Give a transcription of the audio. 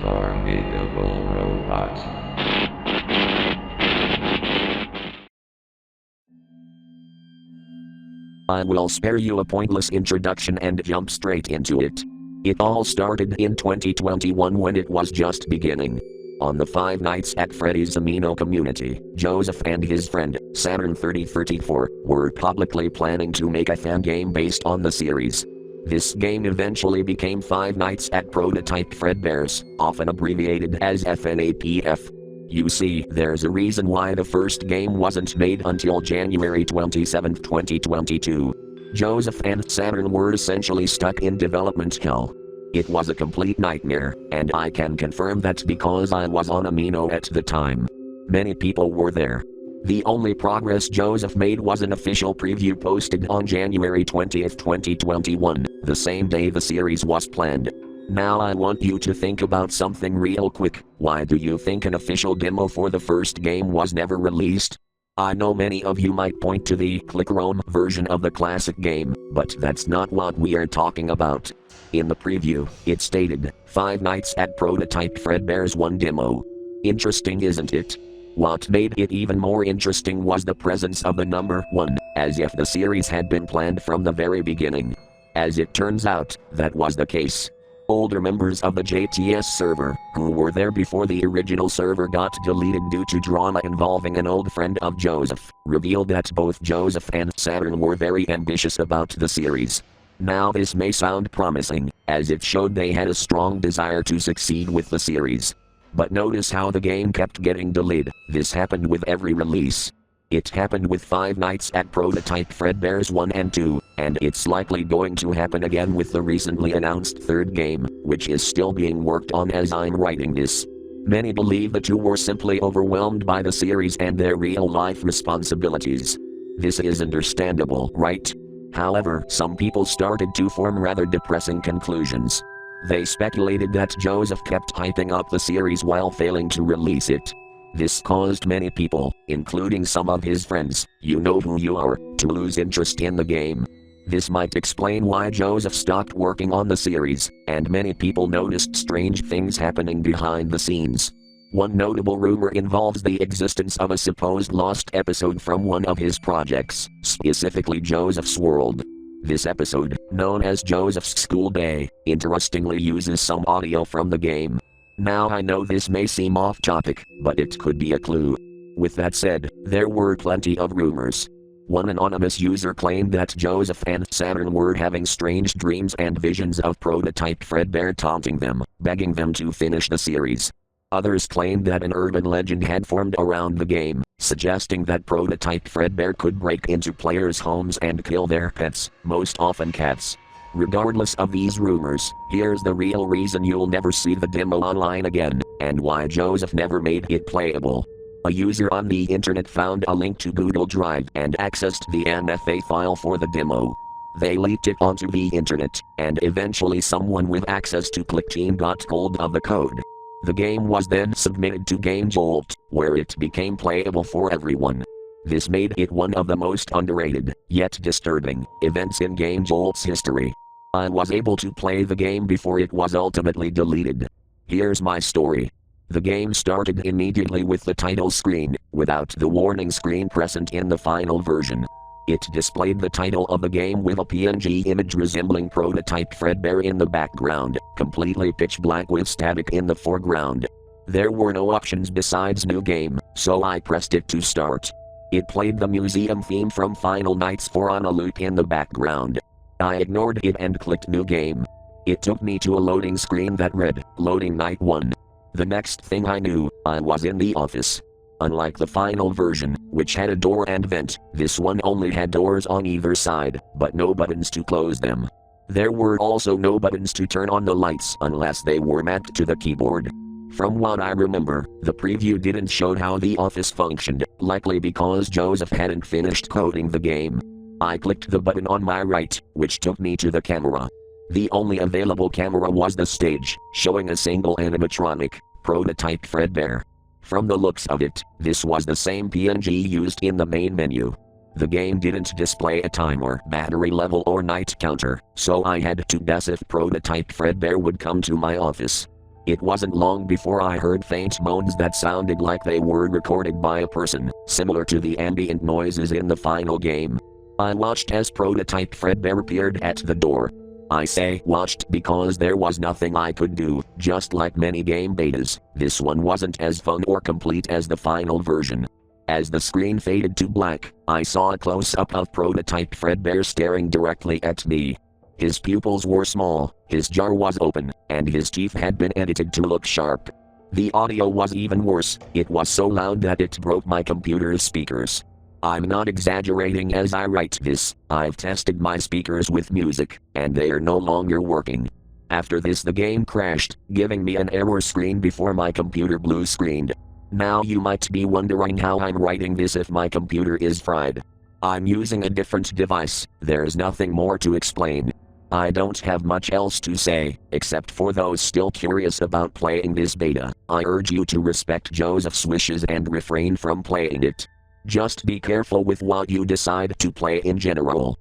formidable robot. I will spare you a pointless introduction and jump straight into it. It all started in 2021 when it was just beginning. On the Five Nights at Freddy's Amino community, Joseph and his friend, Saturn3034, were publicly planning to make a fan game based on the series. This game eventually became Five Nights at Prototype Fredbears, often abbreviated as FNAPF. You see, there's a reason why the first game wasn't made until January 27, 2022. Joseph and Saturn were essentially stuck in development hell. It was a complete nightmare, and I can confirm that because I was on Amino at the time. Many people were there. The only progress Joseph made was an official preview posted on January 20, 2021, the same day the series was planned. Now I want you to think about something real quick. Why do you think an official demo for the first game was never released? I know many of you might point to the click-roam version of the classic game, but that's not what we are talking about. In the preview, it stated, Five Nights at Prototype Fredbears 1 demo. Interesting, isn't it? What made it even more interesting was the presence of the number 1, as if the series had been planned from the very beginning. As it turns out, that was the case. Older members of the JTS server, who were there before the original server got deleted due to drama involving an old friend of Joseph, revealed that both Joseph and Saturn were very ambitious about the series. Now this may sound promising, as it showed they had a strong desire to succeed with the series. But notice how the game kept getting delayed. This happened with every release. It happened with Five Nights at Prototype Fredbears 1 and 2, and it's likely going to happen again with the recently announced third game, which is still being worked on as I'm writing this. Many believe the two were simply overwhelmed by the series and their real-life responsibilities. This is understandable, right? However, some people started to form rather depressing conclusions. They speculated that Joseph kept hyping up the series while failing to release it. This caused many people, including some of his friends, you know who you are, to lose interest in the game. This might explain why Joseph stopped working on the series, and many people noticed strange things happening behind the scenes. One notable rumor involves the existence of a supposed lost episode from one of his projects, specifically Joseph's World. This episode, known as Joseph's School Day, interestingly uses some audio from the game. Now I know this may seem off topic, but it could be a clue. With that said, there were plenty of rumors. One anonymous user claimed that Joseph and Saturn were having strange dreams and visions of Prototype Fredbear taunting them, begging them to finish the series. Others claimed that an urban legend had formed around the game, suggesting that Prototype Fredbear could break into players' homes and kill their pets, most often cats. Regardless of these rumors, here's the real reason you'll never see the demo online again, and why Joseph never made it playable. A user on the internet found a link to Google Drive and accessed the MFA file for the demo. They leaked it onto the internet, and eventually someone with access to ClickTeam got hold of the code. The game was then submitted to GameJolt, where it became playable for everyone. This made it one of the most underrated, yet disturbing, events in GameJolt's history. I was able to play the game before it was ultimately deleted. Here's my story. The game started immediately with the title screen, without the warning screen present in the final version. It displayed the title of the game with a PNG image resembling Prototype Fredbear in the background, completely pitch black with static in the foreground. There were no options besides New Game, so I pressed it to start. It played the museum theme from Final Nights 4 on a loop in the background. I ignored it and clicked New Game. It took me to a loading screen that read, Loading Night 1. The next thing I knew, I was in the office. Unlike the final version, which had a door and vent, this one only had doors on either side, but no buttons to close them. There were also no buttons to turn on the lights unless they were mapped to the keyboard. From what I remember, the preview didn't show how the office functioned, likely because Joseph hadn't finished coding the game. I clicked the button on my right, which took me to the camera. The only available camera was the stage, showing a single animatronic, Prototype Fredbear. From the looks of it, this was the same PNG used in the main menu. The game didn't display a timer, battery level or night counter, so I had to guess if Prototype Fredbear would come to my office. It wasn't long before I heard faint moans that sounded like they were recorded by a person, similar to the ambient noises in the final game. I watched as prototype Fredbear appeared at the door. I say watched because there was nothing I could do. Just like many game betas, this one wasn't as fun or complete as the final version. As the screen faded to black, I saw a close-up of prototype Fredbear staring directly at me. His pupils were small, his jaw was open, and his teeth had been edited to look sharp. The audio was even worse, it was so loud that it broke my computer's speakers. I'm not exaggerating as I write this, I've tested my speakers with music, and they are no longer working. After this the game crashed, giving me an error screen before my computer blue screened. Now you might be wondering how I'm writing this if my computer is fried. I'm using a different device, there's nothing more to explain. I don't have much else to say, except for those still curious about playing this beta, I urge you to respect Joseph's wishes and refrain from playing it. Just be careful with what you decide to play in general.